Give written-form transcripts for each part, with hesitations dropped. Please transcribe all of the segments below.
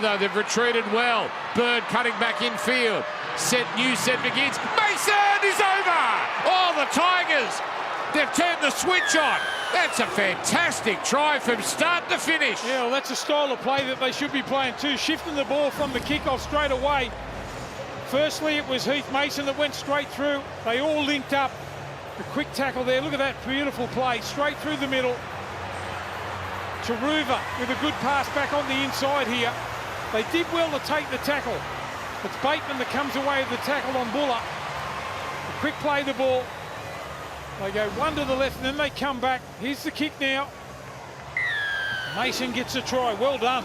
Though they've retreated well. Bird cutting back infield. New set begins. Mason is over! Oh, the Tigers! They've turned the switch on. That's a fantastic try from start to finish. Yeah, well, that's a style of play that they should be playing too. Shifting the ball from the kickoff straight away. Firstly, it was Heath Mason that went straight through. They all linked up. The quick tackle there. Look at that beautiful play. Straight through the middle. Taruva with a good pass back on the inside here. They did well to take the tackle. It's Bateman that comes away with the tackle on Buller. A quick play the ball. They go one to the left and then they come back. Here's the kick now. Mason gets a try. Well done.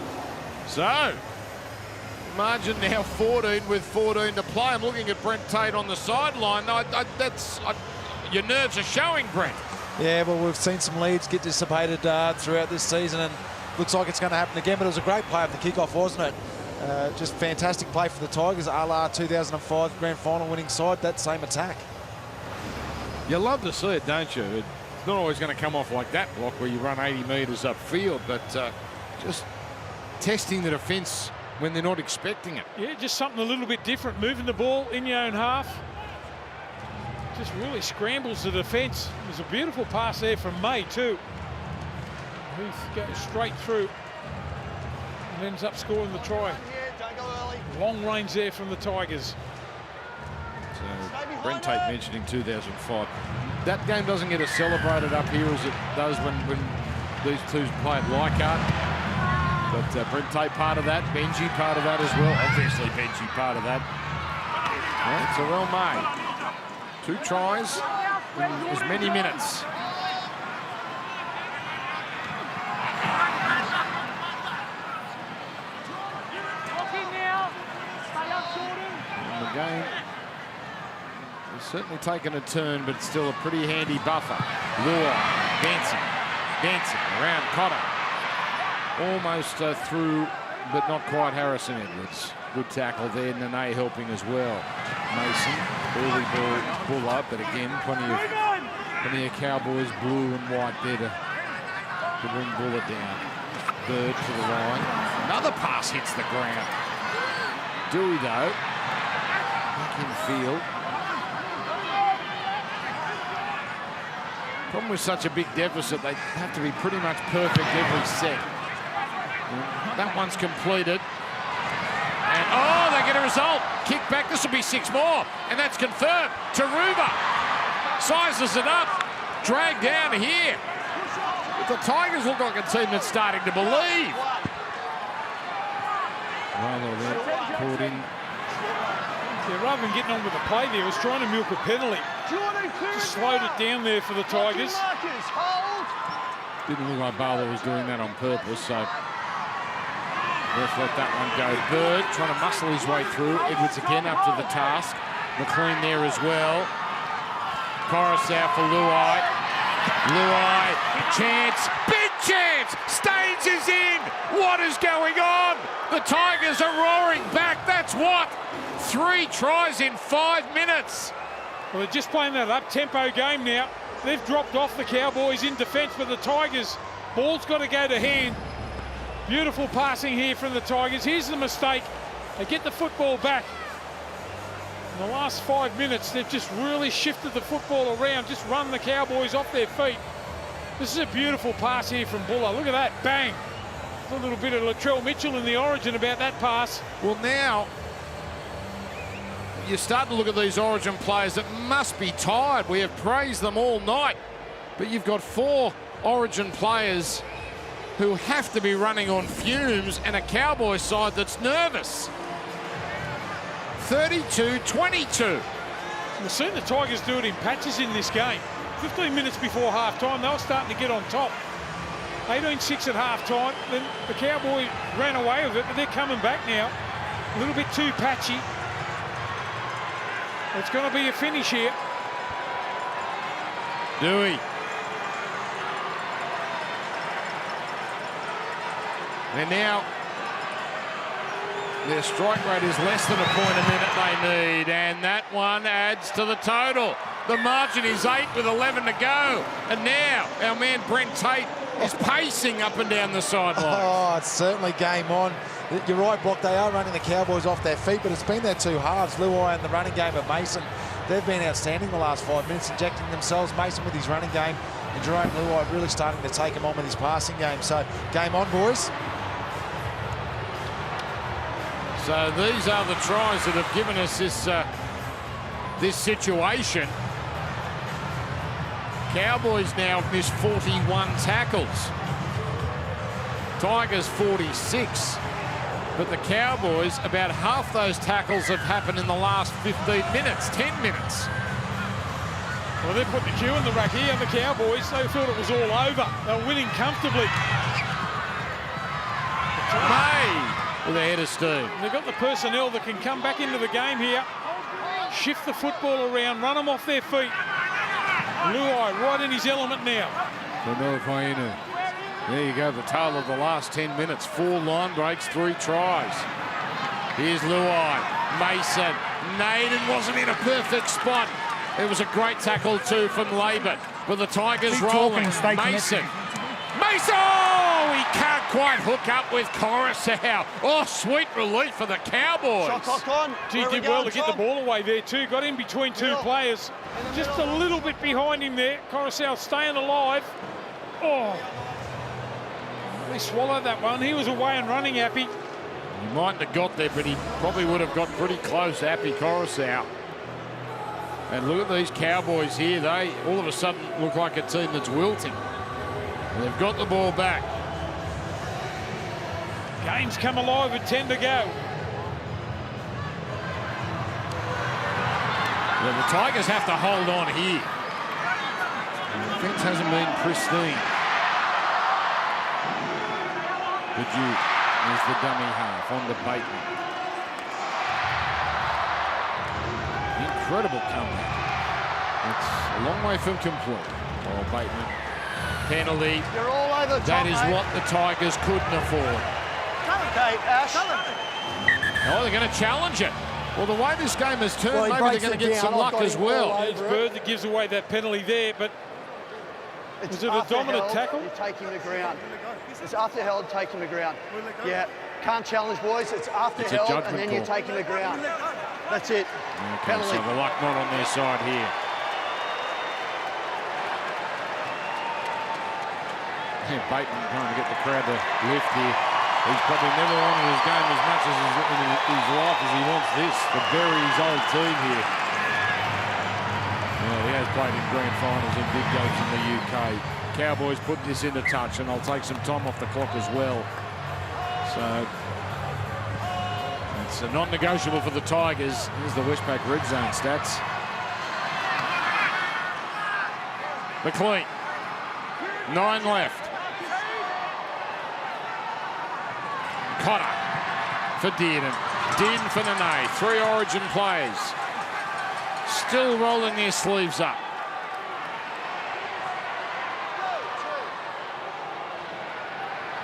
So, margin now 14 with 14 to play. I'm looking at Brent Tate on the sideline. Your nerves are showing, Brent. Yeah, well, we've seen some leads get dissipated throughout this season, and looks like it's going to happen again. But it was a great play of the kickoff, wasn't it? Just fantastic play for the Tigers, a la 2005 grand final winning side, that same attack. You love to see it, don't you? It's not always going to come off like that block where you run 80 metres upfield, but just testing the defence when they're not expecting it. Yeah, just something a little bit different, moving the ball in your own half. Just really scrambles the defence. There's a beautiful pass there from May too. Heath goes straight through and ends up scoring the try. Long range there from the Tigers. So Brent Tate mentioning 2005. That game doesn't get as celebrated up here as it does when these two played Leichhardt. But Brent Tate part of that, Benji part of that as well. Obviously Benji part of that. Yeah, it's a well made. 2 tries in as many minutes. And the game has certainly taken a turn, but still a pretty handy buffer. Lure, Benson around Cotter. Almost through, but not quite Harrison Edwards. Good tackle there, Nene helping as well. Mason, early ball, Buller, but again, plenty of Cowboys blue and white there to bring Buller down. Bird to the line. Another pass hits the ground. Dewey though, back in field. Problem with such a big deficit, they have to be pretty much perfect every set. That one's completed. And oh, they get a result. Kick back, this will be 6 more. And that's confirmed. Taruva sizes it up. Dragged down here. But the Tigers look like a team that's starting to believe. Rather than caught in. Yeah, rather than getting on with the play there, he was trying to milk a penalty. Just slowed it down there for the Tigers. Didn't look like Barlow was doing that on purpose, so let's let that one go. Bird trying to muscle his way through. Edwards again up to the task. McLean there as well. Coruscant for Luai. Luai, chance, big chance. Staines is in. What is going on? The Tigers are roaring back. That's what? 3 tries in 5 minutes. Well, they're just playing that up-tempo game now. They've dropped off the Cowboys in defence, but the Tigers, ball's got to go to hand. Beautiful passing here from the Tigers. Here's the mistake. They get the football back. In the last 5 minutes, they've just really shifted the football around, just run the Cowboys off their feet. This is a beautiful pass here from Buller. Look at that, bang. There's a little bit of Latrell Mitchell in the origin about that pass. Well, now you start to look at these origin players that must be tired. We have praised them all night, but you've got 4 origin players who have to be running on fumes and a Cowboys side that's nervous. 32-22. We've seen the Tigers do it in patches in this game. 15 minutes before half-time, they were starting to get on top. 18-6 at half-time, then the Cowboys ran away with it, but they're coming back now. A little bit too patchy. It's going to be a finish here. Dewey. And now their strike rate is less than a point a minute they need, and that one adds to the total. The margin is 8 with 11 to go. And now our man Brent Tate is pacing up and down the sideline. Oh, it's certainly game on. You're right, Brock. They are running the Cowboys off their feet, but it's been their two halves. Luai and the running game of Mason. They've been outstanding the last 5 minutes, injecting themselves. Mason with his running game, and Jerome Luai really starting to take him on with his passing game. So, game on, boys. So these are the tries that have given us this situation. Cowboys now have missed 41 tackles. Tigers 46. But the Cowboys, about half those tackles have happened in the last 15 minutes, 10 minutes. Well, they put the cue in the rack here, the Cowboys. They thought it was all over. They were winning comfortably. May with a head of steam. They've got the personnel that can come back into the game here, shift the football around, run them off their feet. Luai right in his element now. There you go, the tale of the last 10 minutes. 4 line breaks, 3 tries. Here's Luai. Mason. Naden wasn't in a perfect spot. It was a great tackle too from Laban. But the Tigers rolling. Mason. Mason! Oh, he can't quite hook up with Coruscant. Oh, sweet relief for the Cowboys. Shot clock on. He did well to get the ball away there too. Got in between 2 players. Just a little bit behind him there. Coruscant staying alive. Oh. He swallowed that one. He was away and running, Appy. He mightn't have got there, but he probably would have got pretty close, Appy Coruscant. And look at these Cowboys here. They all of a sudden look like a team that's wilting. And they've got the ball back. Game's come alive with 10 to go. Well, the Tigers have to hold on here. The defence hasn't been pristine. The Duke is the dummy half on the Bateman. Incredible comeback. It's a long way from complete. Oh, Bateman. Penalty. You're all over the top, That is mate. what the Tigers couldn't afford. Okay, Ash. Oh, they're going to challenge it. Well, the way this game has turned, Well, he maybe they're breaks going to it get down. some I've luck got as him all well. over It's Bird that gives away that penalty there, but was it a after dominant held, tackle? You take him to ground. It's after held, take him to ground. Yeah, can't challenge, boys. It's after It's a held, and judgment then you call. take him to ground. That's it. Okay, Penalty. so the luck not on their side here. Yeah, Bateman trying to get the crowd to lift here. He's probably never wanted his game as much as in his life as he wants this, to bury his old team here. Well, he has played in grand finals and big games in the UK. Cowboys put this into touch, and I'll take some time off the clock as well. So it's a non-negotiable for the Tigers. Here's the Westpac red zone stats. McLean, 9 left. Cotter for Dearden. Dearden for Nene. 3 Origin players. Still rolling their sleeves up.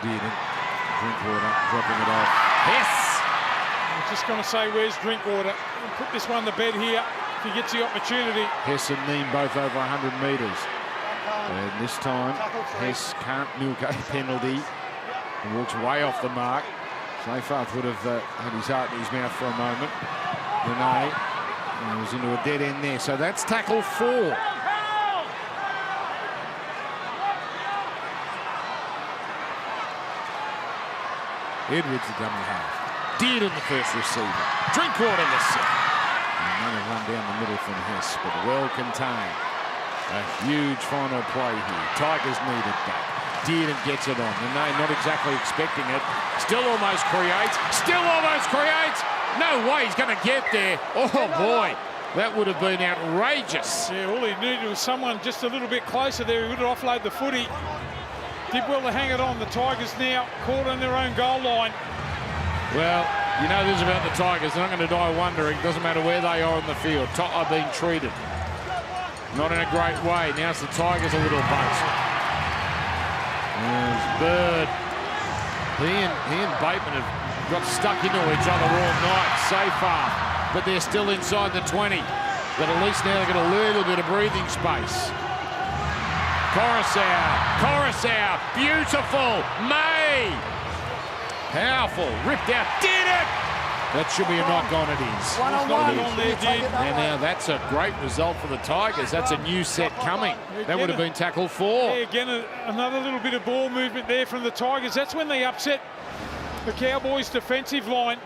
Dearden. Drinkwater dropping it off. Hess. I was just going to say, where's Drinkwater? We'll put this one to bed here if he gets the opportunity. Hess and Neem both over 100 metres. And this time, Hess can't milk a penalty. He walks way off the mark. Seyfarth would have had his heart in his mouth for a moment. Nene was into a dead end there. So that's tackle 4. Edwards the dummy half. Dearden the first receiver. Drinkwater the second. And another run down the middle from Hess, but well contained. A huge final play here. Tigers need it back. Dearden gets it on. Nene not exactly expecting it. Still almost creates. Still almost creates. No way he's going to get there. Oh, boy. That would have been outrageous. Yeah, all he needed was someone just a little bit closer there. He would have offloaded the footy. Did well to hang it on. The Tigers now caught on their own goal line. Well, you know this about the Tigers. They're not going to die wondering. Doesn't matter where they are on the field. Are being treated. Not in a great way. Now it's the Tigers a little bunch. There's Bird. He and Bateman have got stuck into each other all night so far. But they're still inside the 20. But at least now they've got a little bit of breathing space. Coruscant, beautiful, May. Powerful, ripped out, did it! That should be a knock on, it is. One-on-one. On there, Dean. And now that's a great result for the Tigers. That's a new set coming. That would have been tackle 4. Yeah, again, another little bit of ball movement there from the Tigers. That's when they upset the Cowboys' defensive line.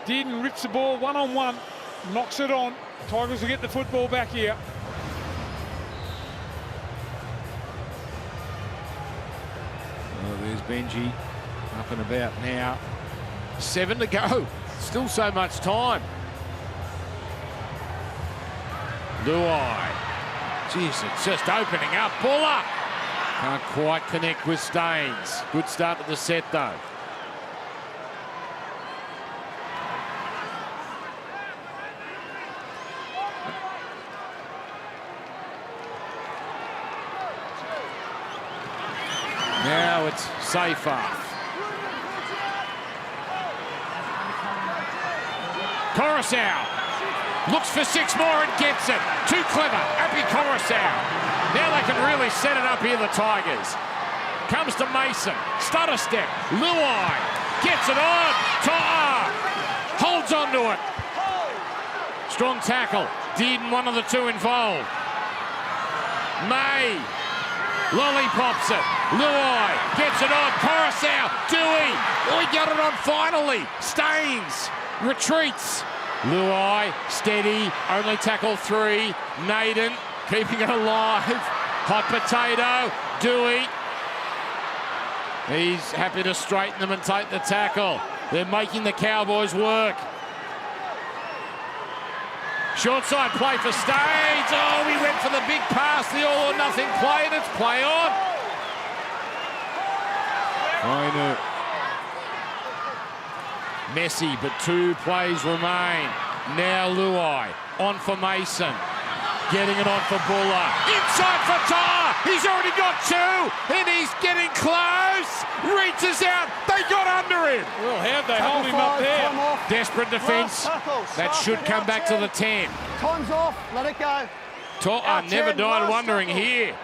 Dearden rips the ball one-on-one, knocks it on. Tigers will get the football back here. Oh, there's Benji up and about now. 7 to go. Still so much time. Luai. Jeez, it's just opening up. Buller. Can't quite connect with Staines. Good start to the set, though. Now it's Seyfarth. Coruscant looks for 6 more and gets it. Too clever, Happy Coruscant. Now they can really set it up here, the Tigers. Comes to Mason, stutter step, Luai gets it on. Holds on to it. Strong tackle. Dearden, one of the 2 involved. May lollipops it. Luai gets it on. Coruscant, Dewey. Oh, he got it on finally. Staines retreats. Luai, steady, only tackle 3. Naden keeping it alive. Hot potato, Dewey. He's happy to straighten them and take the tackle. They're making the Cowboys work. Short side play for Staines. Oh, he went for the big pass, the all or nothing play, and it's play on. Fine. Messy, but 2 plays remain. Now Luai on for Mason. Getting it on for Buller. Inside for Tar. He's already got 2, and he's getting close. Reaches out. They got under him. Well, how'd they hold him up there? Desperate defence. That should come back to the 10. Time's off. Let it go. Never died wondering here.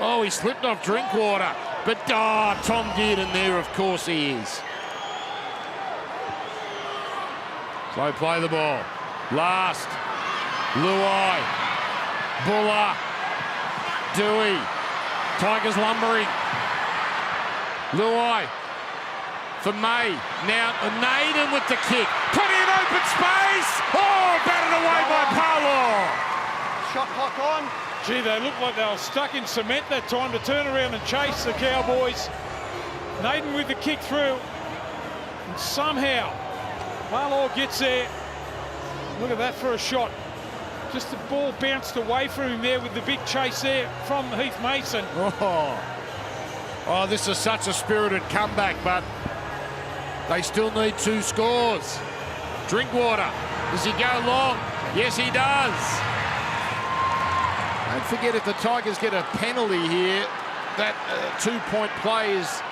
Oh, he slipped off Drinkwater. But, Tom Dearden there, of course he is. So play the ball. Last. Luai. Buller. Dewey. Tigers lumbering. Luai for May. Now Naden with the kick. Plenty of open space. Oh, batted away by Paulo. Shot clock on. Gee, they looked like they were stuck in cement that time to turn around and chase the Cowboys. Naden with the kick through. And somehow, Paulo gets there. Look at that for a shot. Just the ball bounced away from him there with the big chase there from Heath Mason. Oh, this is such a spirited comeback, but they still need 2 scores. Drinkwater, does he go long? Yes, he does. Don't forget, if the Tigers get a penalty here, that 2-point play is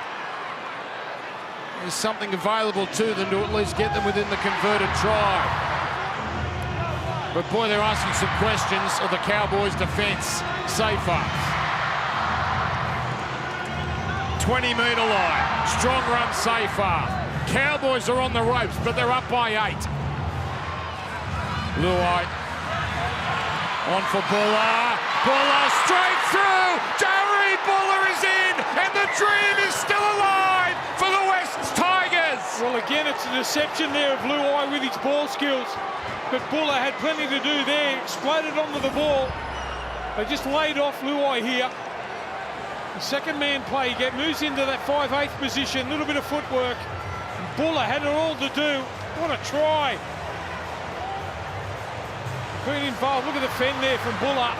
something available to them to at least get them within the converted try. But boy, they're asking some questions of the Cowboys' defence. Seyfarth. 20-metre line. Strong run, Seyfarth. Cowboys are on the ropes, but they're up by 8. Luai. On for Buller. Buller straight through. Jerry Buller is in, and the dream is still alive for the West's Tigers. Well, again, it's a deception there of Luai with his ball skills. But Buller had plenty to do there, exploded onto the ball. They just laid off Luai here. The second man play, moves into that 5/8 position, a little bit of footwork. And Buller had it all to do. What a try. Been involved, look at the fend there from Buller.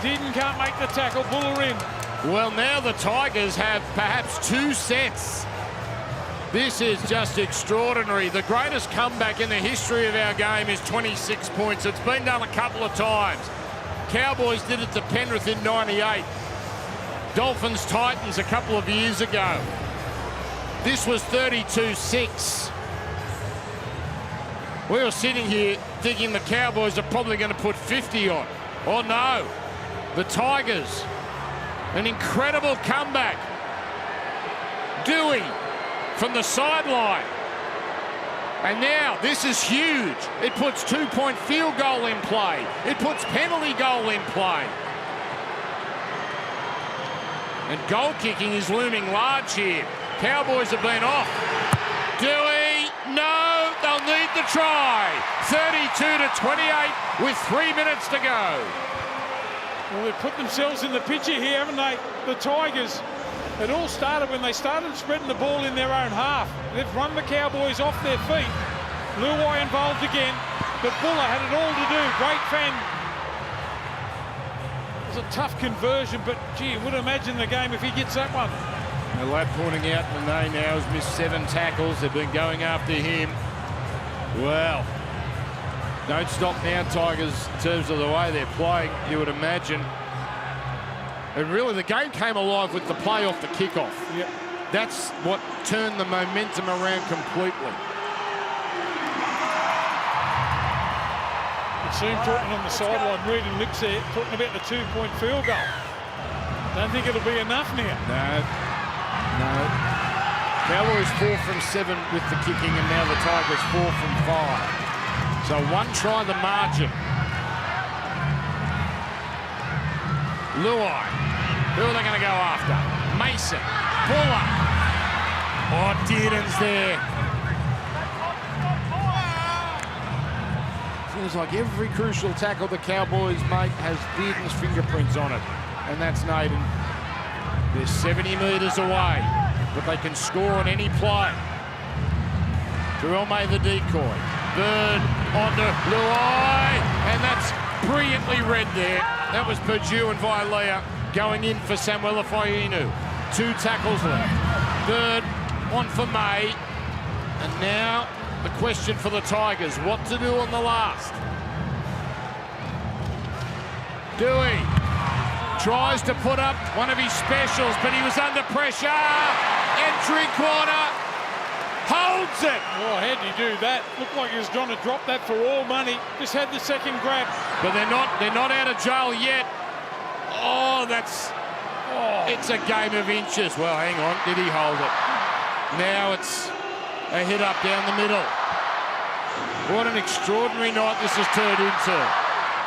Dearden can't make the tackle, Buller in. Well, now the Tigers have perhaps 2 sets. This is just extraordinary. The greatest comeback in the history of our game is 26 points. It's been done a couple of times. Cowboys did it to Penrith in 98. Dolphins Titans a couple of years ago. This was 32-6. We were sitting here thinking the Cowboys are probably going to put 50 on. Oh no, the Tigers An incredible comeback. Dewey from the sideline. And now this is huge. It puts 2-point field goal in play. It puts penalty goal in play. And goal kicking is looming large here. Cowboys have been off. Dewey, no, they'll need the try. 32-28 with 3 minutes to go. Well, they've put themselves in the picture here, haven't they? The Tigers. It all started when they started spreading the ball in their own half. They've run the Cowboys off their feet. Luai involved again, but Buller had it all to do. Great fan. It was a tough conversion, but gee, would imagine the game if he gets that one. The lad pointing out Nene now has missed 7 tackles. They've been going after him. Well, don't stop now, Tigers, in terms of the way they're playing, you would imagine. And really, the game came alive with the play off the kickoff. Yep. That's what turned the momentum around completely. You see him talking on the sideline, reading lips there, talking about the 2-point field goal. Don't think it'll be enough now. No. Cowboys 4 from 7 with the kicking, and now the Tigers 4 from 5. So 1 try the margin. Luai. Who are they going to go after? Mason. Buller. Oh, Dearden's there. Feels like every crucial tackle the Cowboys make has Dearden's fingerprints on it. And that's Naden. They're 70 metres away, but they can score on any play. Terrell made the decoy. Bird onto Luai, and that's brilliantly read there. That was Purdue and Vilea going in for Samuel Fainu. 2 tackles left. Bird, one for May. And now the question for the Tigers, what to do on the last? Dewey tries to put up one of his specials, but he was under pressure. And Drinkwater holds it. Oh, how'd he do that? Looked like he was trying to drop that for all money. Just had the second grab. But they're not out of jail yet. It's a game of inches. Well, hang on, did he hold it? Now it's a hit up down the middle. What an extraordinary night this has turned into.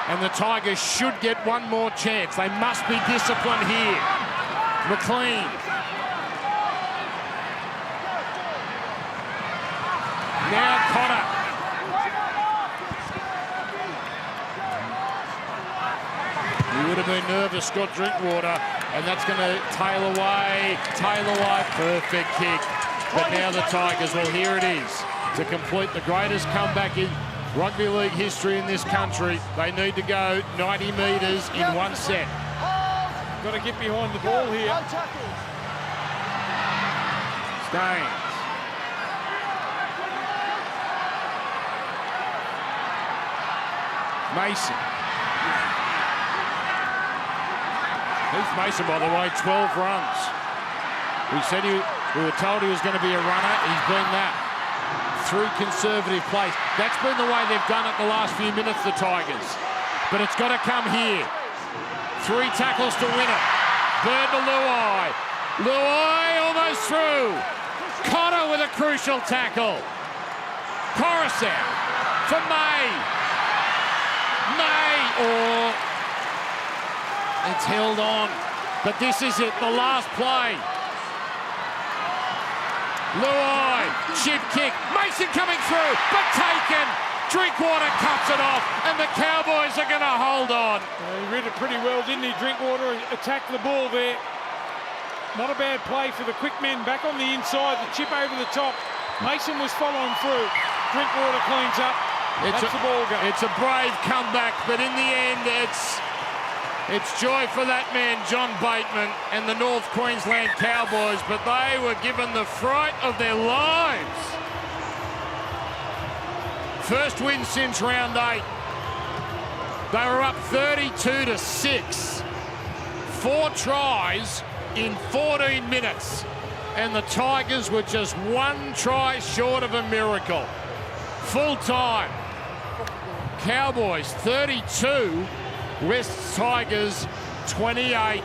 And the Tigers should get one more chance. They must be disciplined here. McLean. Now Cotter. He would have been nervous, Scott Drinkwater, and that's going to tail away. Perfect kick. But now the Tigers, well, here it is. To complete the greatest comeback in rugby league history in this country, they need to go 90 metres in 1 set. Got to get behind the ball here. Staines. Mason. Heath Mason, by the way, 12 runs. We were told he was going to be a runner. He's been that. Through conservative plays. That's been the way they've done it the last few minutes, the Tigers. But it's got to come here. 3 tackles to win it. Bird to Luai. Luai almost through. Cotter with a crucial tackle. Coruscant for May. It's held on. But this is it, the last play. Luai, chip kick, Mason coming through, but taken. Drinkwater cuts it off, and the Cowboys are going to hold on. He read it pretty well, didn't he? Drinkwater attacked the ball there. Not a bad play for the quick men back on the inside, the chip over the top. Mason was following through. Drinkwater cleans up. That's the ball game. It's a brave comeback, but in the end, it's joy for that man, John Bateman, and the North Queensland Cowboys, but they were given the fright of their lives. First win since round 8. They were up 32-6. 4 tries in 14 minutes. And the Tigers were just 1 try short of a miracle. Full time. Cowboys 32, West Tigers 28.